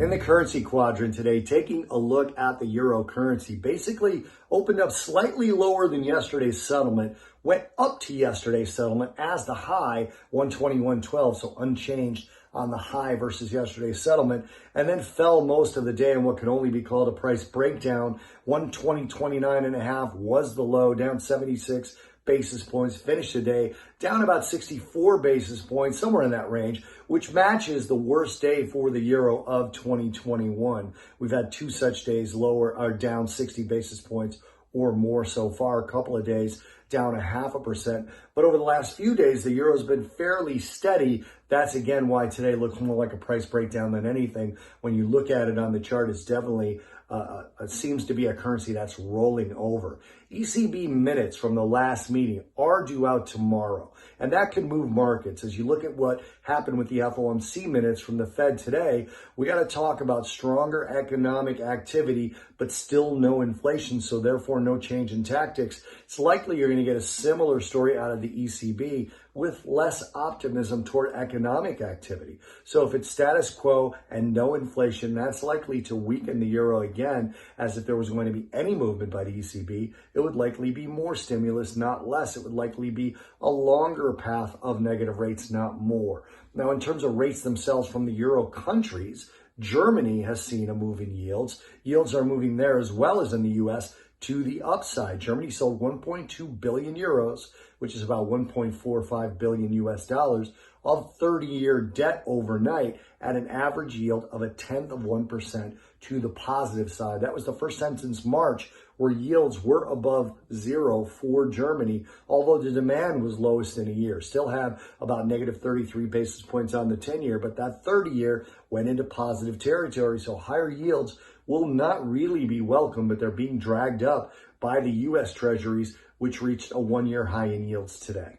In the currency quadrant today, taking a look at the euro currency, basically opened up slightly lower than yesterday's settlement, went up to yesterday's settlement as the high, 121.12, so unchanged on the high versus yesterday's settlement, and then fell most of the day in what can only be called a price breakdown. 120.29.5 was the low, down 76 basis points, finished the day down about 64 basis points, somewhere in that range, which matches the worst day for the euro of 2021. We've had two such days lower or down 60 basis points or more so far, a couple of days down 0.5%. But over the last few days, the euro's been fairly steady. That's again why today looks more like a price breakdown than anything. When you look at it on the chart, it's definitely it seems to be a currency that's rolling over. ECB minutes from the last meeting are due out tomorrow, and that can move markets. As you look at what happened with the FOMC minutes from the Fed today, we got to talk about stronger economic activity, but still no inflation, so therefore no change in tactics. It's likely you're going to get a similar story out of the ECB with less optimism toward economic activity. So if it's status quo and no inflation, that's likely to weaken the euro again, as if there was going to be any movement by the ECB, it would likely be more stimulus, not less. It would likely be a longer path of negative rates, not more. Now, in terms of rates themselves from the euro countries, Germany has seen a move in yields. Yields are moving there as well as in the US to the upside. Germany sold 1.2 billion euros, which is about 1.45 billion US dollars, of 30-year debt overnight at an average yield of 0.1% to the positive side. That was the first time since March where yields were above zero for Germany, although the demand was lowest in a year. Still have about negative 33 basis points on the 10-year, but that 30-year went into positive territory. So higher yields will not really be welcome, but they're being dragged up by the U.S. Treasuries, which reached a one-year high in yields today.